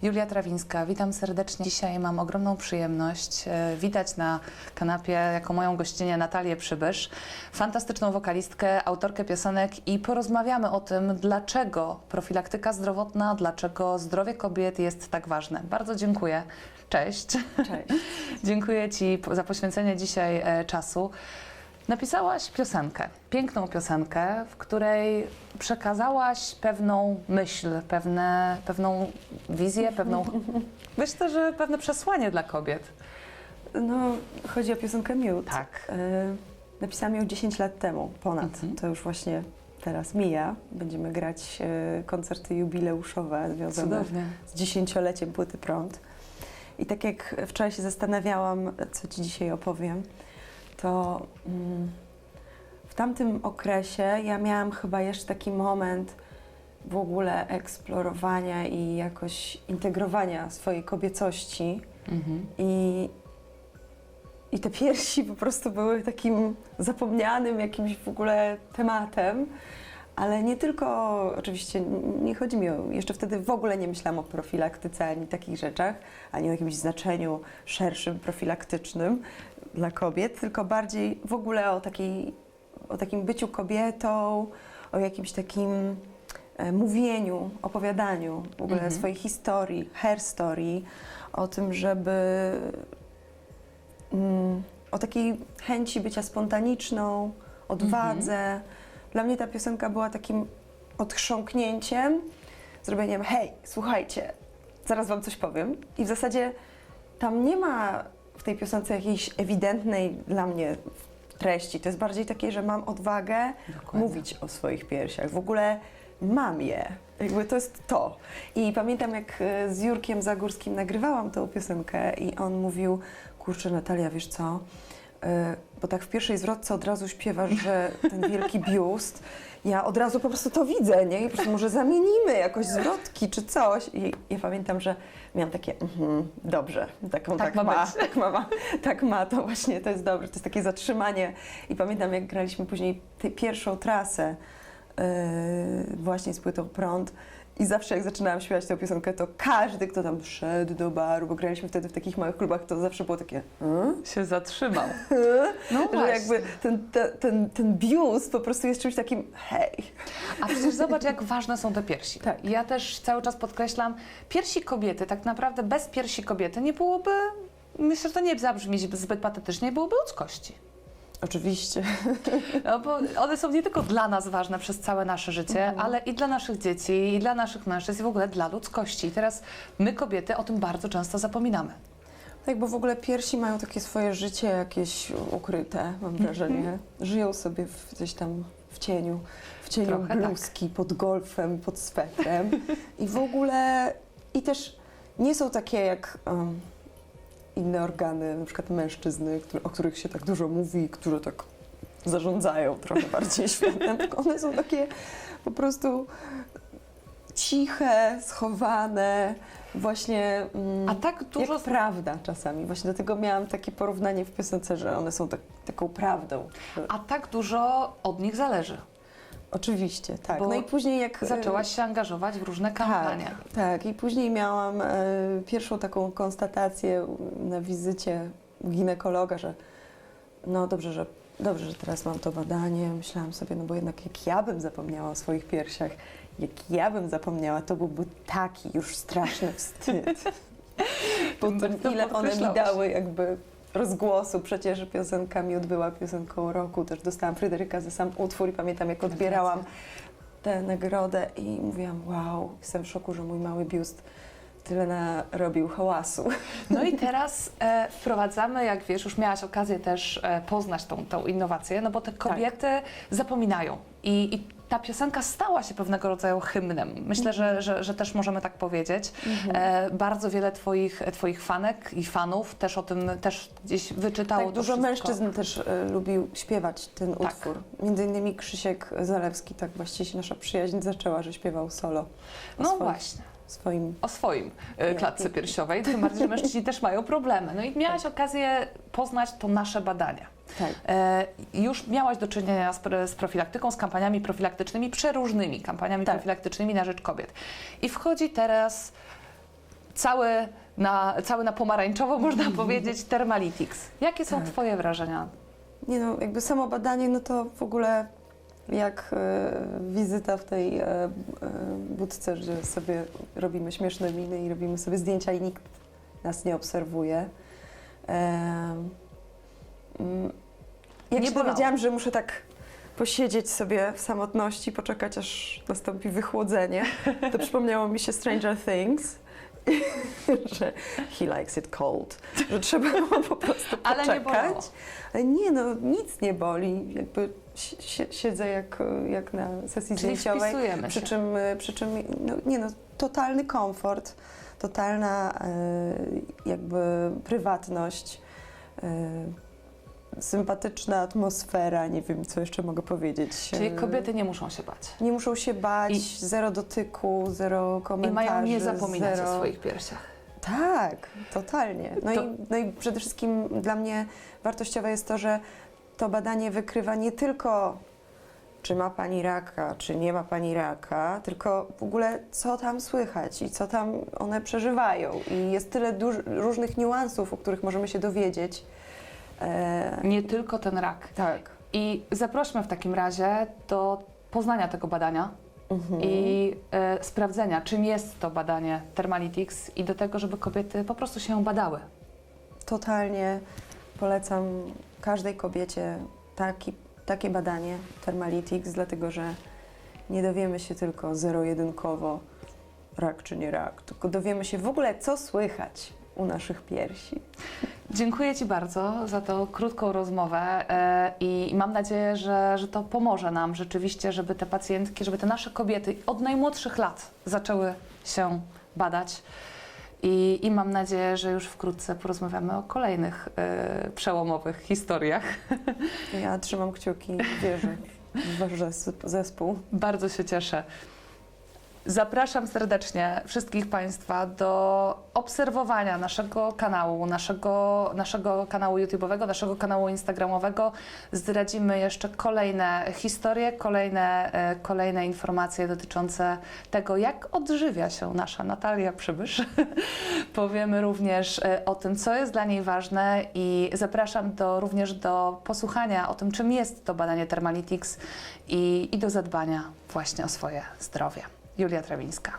Julia Trawińska, witam serdecznie. Dzisiaj mam ogromną przyjemność witać na kanapie jako moją gościnię Natalię Przybysz, fantastyczną wokalistkę, autorkę piosenek i porozmawiamy o tym, dlaczego profilaktyka zdrowotna, dlaczego zdrowie kobiet jest tak ważne. Bardzo dziękuję. Cześć. Cześć. Dziękuję Ci za poświęcenie dzisiaj czasu. Napisałaś piosenkę, piękną piosenkę, w której przekazałaś pewną myśl, pewną wizję, myślę, że pewne przesłanie dla kobiet. No, chodzi o piosenkę Miód. Tak. Napisałam ją 10 lat temu, ponad. To już właśnie teraz mija. Będziemy grać koncerty jubileuszowe związane z 10-leciem płyty Prąd. I tak jak wczoraj się zastanawiałam, co Ci dzisiaj opowiem, to w tamtym okresie ja miałam chyba jeszcze taki moment w ogóle eksplorowania i jakoś integrowania swojej kobiecości. I te piersi po prostu były takim zapomnianym jakimś w ogóle tematem, ale nie tylko, oczywiście nie chodzi mi o, jeszcze wtedy w ogóle nie myślałam o profilaktyce ani takich rzeczach, ani o jakimś znaczeniu szerszym, profilaktycznym dla kobiet, tylko bardziej w ogóle o takim byciu kobietą, o jakimś takim mówieniu, opowiadaniu w ogóle swojej historii, hair story, o tym, żeby o takiej chęci bycia spontaniczną, odwadze. Dla mnie ta piosenka była takim odchrząknięciem, zrobieniem hej, słuchajcie, zaraz wam coś powiem. I w zasadzie tam nie ma w tej piosence jakiejś ewidentnej dla mnie treści. To jest bardziej takie, że mam odwagę mówić o swoich piersiach. W ogóle mam je. Jakby to jest to. I pamiętam, jak z Jurkiem Zagórskim nagrywałam tą piosenkę i on mówił, kurczę Natalia, wiesz co, bo tak w pierwszej zwrotce od razu śpiewasz, że ten wielki biust, ja od razu po prostu to widzę, nie? I po prostu może zamienimy jakoś zwrotki czy coś. I ja pamiętam, że miałam takie, dobrze, tak ma, to właśnie, to jest dobre, to jest takie zatrzymanie. I pamiętam, jak graliśmy później tę pierwszą trasę właśnie z płytą Prąd, i zawsze jak zaczynałam śpiewać tę piosenkę, to każdy, kto tam wszedł do baru, bo graliśmy wtedy w takich małych klubach, to zawsze było takie Się zatrzymał. No że jakby ten biust po prostu jest czymś takim hej. A przecież zobacz, jak ważne są te piersi. Tak. Ja też cały czas podkreślam, piersi kobiety, tak naprawdę bez piersi kobiety nie byłoby, myślę, że to nie zabrzmi zbyt patetycznie, nie byłoby ludzkości. Oczywiście. No bo one są nie tylko dla nas ważne przez całe nasze życie, ale i dla naszych dzieci, i dla naszych mężczyzn, i w ogóle dla ludzkości. I teraz my, kobiety, o tym bardzo często zapominamy. Tak, bo w ogóle piersi mają takie swoje życie jakieś ukryte, mam wrażenie. Żyją sobie gdzieś tam w cieniu Trochę bluzki, pod golfem, pod swetrem. I w ogóle, i też nie są takie jak inne organy, na przykład mężczyzny, o których się tak dużo mówi, które tak zarządzają trochę bardziej światem, tylko one są takie po prostu ciche, schowane, właśnie A tak dużo jak prawda czasami. Właśnie dlatego miałam takie porównanie w piosence, że one są taką prawdą. A tak dużo od nich zależy. Oczywiście, tak. Bo no i później jak zaczęłaś się angażować w różne kampanie. Tak. I później miałam pierwszą taką konstatację na wizycie u ginekologa, że no dobrze, że teraz mam to badanie. Myślałam sobie, no bo jednak jak ja bym zapomniała o swoich piersiach, jak ja bym zapomniała, to byłby taki już straszny wstyd. Po tym, ile one mi dały jakby rozgłosu. Przecież piosenka Miód była piosenką roku. Też dostałam Fryderyka za sam utwór i pamiętam, jak odbierałam tę nagrodę i mówiłam, wow, jestem w szoku, że mój mały biust tyle narobił hałasu. No i teraz wprowadzamy, jak wiesz, już miałaś okazję też poznać tą innowację, no bo te kobiety zapominają i ta piosenka stała się pewnego rodzaju hymnem. Myślę, że też możemy tak powiedzieć. Bardzo wiele twoich fanek i fanów też o tym gdzieś wyczytało. Tak, dużo mężczyzn też lubił śpiewać ten utwór. Między innymi Krzysiek Zalewski, tak właściwie się nasza przyjaźń zaczęła, że śpiewał solo. Właśnie. O swoim klatce piersiowej, tym bardziej, że mężczyźni też mają problemy. No i miałaś okazję poznać to nasze badania. Tak. Już miałaś do czynienia z profilaktyką, z kampaniami profilaktycznymi, przeróżnymi kampaniami profilaktycznymi na rzecz kobiet. I wchodzi teraz cały na pomarańczowo, można powiedzieć, Thermalytics. Jakie są Tak. Twoje wrażenia? Nie no, jakby samo badanie, no to w ogóle jak wizyta w tej budce, że sobie robimy śmieszne miny i robimy sobie zdjęcia i nikt nas nie obserwuje. Jak Nie się bolało. dowiedziałam, że muszę tak posiedzieć sobie w samotności, poczekać aż nastąpi wychłodzenie, to przypomniało mi się Stranger Things, że he likes it cold, że trzeba było po prostu Ale nie bolało. poczekać. Ale nie, no nic nie boli, jakby siedzę jak na sesji Czyli zdjęciowej, wpisujemy przy się. czym no, nie no, totalny komfort, totalna jakby prywatność, sympatyczna atmosfera, nie wiem, co jeszcze mogę powiedzieć. Czyli kobiety nie muszą się bać. Nie muszą się bać, zero dotyku, zero I komentarzy. mają nie zapominać zero... o swoich piersiach. Tak, totalnie. To- No i przede wszystkim dla mnie wartościowe jest to, że to badanie wykrywa nie tylko, czy ma pani raka, czy nie ma pani raka, tylko w ogóle co tam słychać i co tam one przeżywają. I jest tyle różnych niuansów, o których możemy się dowiedzieć. Nie tylko ten rak. Tak. I zaprośmy w takim razie do poznania tego badania i sprawdzenia, czym jest to badanie Thermalytics i do tego, żeby kobiety po prostu się badały. Totalnie polecam każdej kobiecie takie badanie Thermalytics, dlatego że nie dowiemy się tylko zero-jedynkowo rak czy nie rak, tylko dowiemy się w ogóle, co słychać u naszych piersi. Dziękuję Ci bardzo za tą krótką rozmowę i mam nadzieję, że to pomoże nam rzeczywiście, żeby te pacjentki, żeby te nasze kobiety od najmłodszych lat zaczęły się badać. I mam nadzieję, że już wkrótce porozmawiamy o kolejnych przełomowych historiach. Ja trzymam kciuki, wierzę w wasz zespół. Bardzo się cieszę. Zapraszam serdecznie wszystkich Państwa do obserwowania naszego kanału, naszego kanału YouTube'owego, naszego kanału Instagramowego. Zdradzimy jeszcze kolejne historie, kolejne informacje dotyczące tego, jak odżywia się nasza Natalia Przybysz. Powiemy również o tym, co jest dla niej ważne i zapraszam również do posłuchania o tym, czym jest to badanie Thermalytics i do zadbania właśnie o swoje zdrowie. Julia Trawińska.